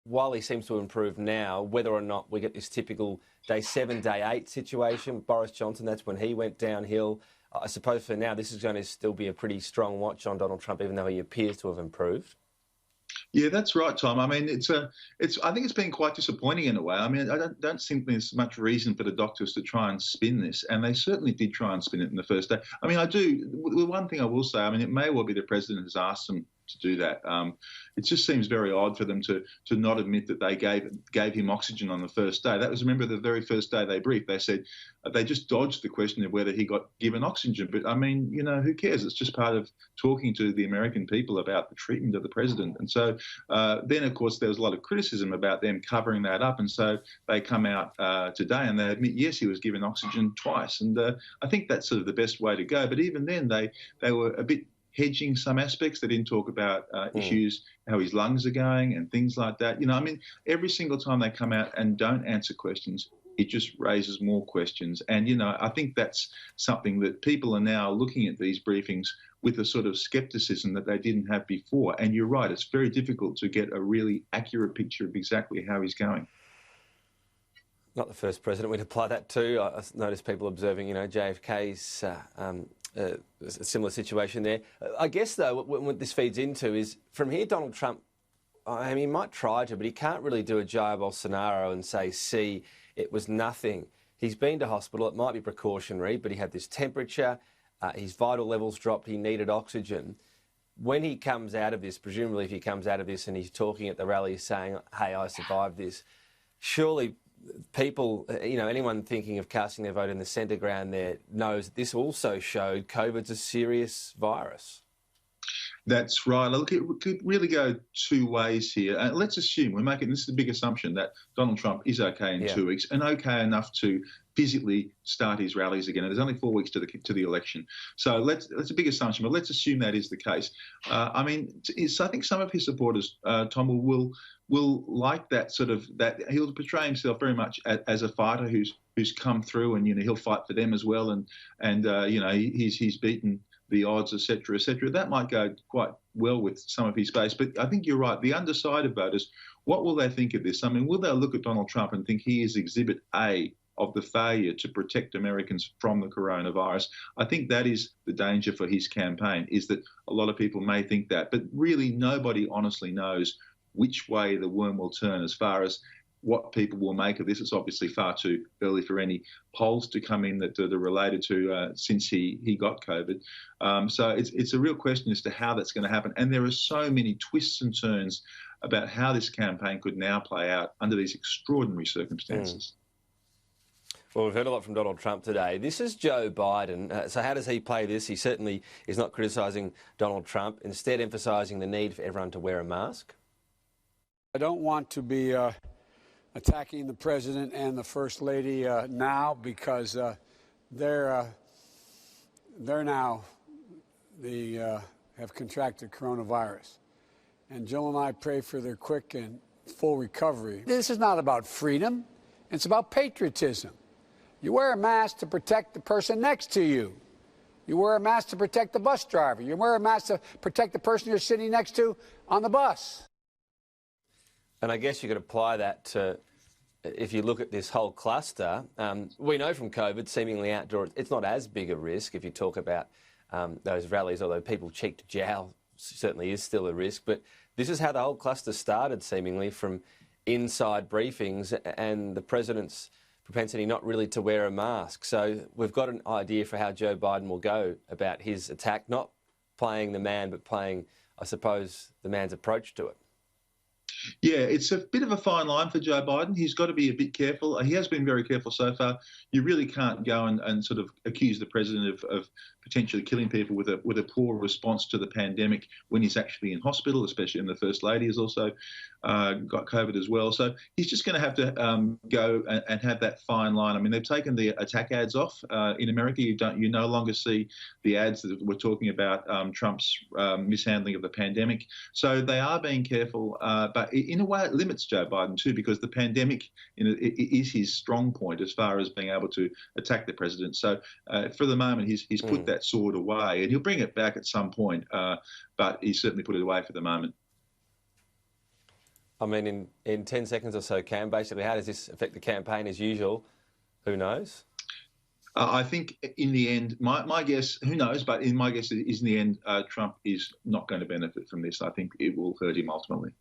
while he seems to have improved now, whether or not we get this typical day 7, day 8 situation, Boris Johnson, that's when he went downhill. I suppose for now, this is going to still be a pretty strong watch on Donald Trump, even though he appears to have improved. Yeah, that's right, Tom. I mean, I think it's been quite disappointing in a way. I mean, I don't think there's much reason for the doctors to try and spin this, and they certainly did try and spin it in the first day. I mean, the one thing I will say, I mean, it may well be the president has asked them to do that. It just seems very odd for them to not admit that they gave him oxygen on the first day. That was, remember, the very first day they briefed. They said they just dodged the question of whether he got given oxygen. But I mean, you know, who cares? It's just part of talking to the American people about the treatment of the president. And so then, of course, there was a lot of criticism about them covering that up. And so they come out today and they admit, yes, he was given oxygen twice. And I think that's sort of the best way to go. But even then, they were a bit hedging some aspects. They didn't talk about issues, how his lungs are going and things like that. You know, I mean, every single time they come out and don't answer questions, it just raises more questions. And, you know, I think that's something that people are now looking at these briefings with a sort of scepticism that they didn't have before. And you're right, it's very difficult to get a really accurate picture of exactly how he's going. Not the first president we'd apply that to. I noticed people observing, you know, JFK's a similar situation there. I guess, though, what this feeds into is, from here, Donald Trump, I mean, he might try to, but he can't really do a Jair Bolsonaro and say, see, it was nothing. He's been to hospital. It might be precautionary, but he had this temperature. His vital levels dropped. He needed oxygen. When he comes out of this, presumably if he comes out of this and he's talking at the rally saying, hey, I survived this, surely people, you know, anyone thinking of casting their vote in the centre ground there knows that this also showed COVID's a serious virus. That's right. Look, it could really go two ways here. Let's assume, this is a big assumption, that Donald Trump is okay in 2 weeks and okay enough to physically start his rallies again. And there's only 4 weeks to the election. So that's a big assumption, but let's assume that is the case. I mean, I think some of his supporters, Tom, will like that sort of, that he'll portray himself very much as a fighter who's come through, and, you know, he'll fight for them as well. And you know, he's beaten the odds, et cetera, et cetera. That might go quite well with some of his base. But I think you're right. The undecided voters, what will they think of this? I mean, will they look at Donald Trump and think he is exhibit A of the failure to protect Americans from the coronavirus? I think that is the danger for his campaign, is that a lot of people may think that. But really, nobody honestly knows which way the worm will turn as far as what people will make of this. It's obviously far too early for any polls to come in that are related to since he got COVID. So it's a real question as to how that's going to happen. And there are so many twists and turns about how this campaign could now play out under these extraordinary circumstances. Well, we've heard a lot from Donald Trump today. This is Joe Biden. So how does he play this? He certainly is not criticising Donald Trump, instead emphasising the need for everyone to wear a mask. I don't want to be attacking the president and the first lady now, because they're now have contracted coronavirus, and Jill and I pray for their quick and full recovery. This is not about freedom; it's about patriotism. You wear a mask to protect the person next to you. You wear a mask to protect the bus driver. You wear a mask to protect the person you're sitting next to on the bus. And I guess you could apply that to, if you look at this whole cluster, we know from COVID, seemingly outdoor, it's not as big a risk if you talk about those rallies, although people cheek to jowl certainly is still a risk. But this is how the whole cluster started, seemingly, from inside briefings and the president's propensity not really to wear a mask. So we've got an idea for how Joe Biden will go about his attack, not playing the man, but playing, I suppose, the man's approach to it. Yeah, it's a bit of a fine line for Joe Biden. He's got to be a bit careful. He has been very careful so far. You really can't go and sort of accuse the president of potentially killing people with a poor response to the pandemic when he's actually in hospital, especially, and the First Lady has also got COVID as well. So he's just going to have to go and have that fine line. I mean, they've taken the attack ads off in America. You no longer see the ads that were talking about Trump's mishandling of the pandemic. So they are being careful, but in a way it limits Joe Biden too, because the pandemic is his strong point as far as being able to attack the president. So for the moment, he's put that sword away, and he'll bring it back at some point, but he's certainly put it away for the moment. I mean, in 10 seconds or so, Cam, basically, how does this affect the campaign as usual? Who knows? I think in the end, my guess, who knows, but my guess is in the end, Trump is not going to benefit from this. I think it will hurt him ultimately.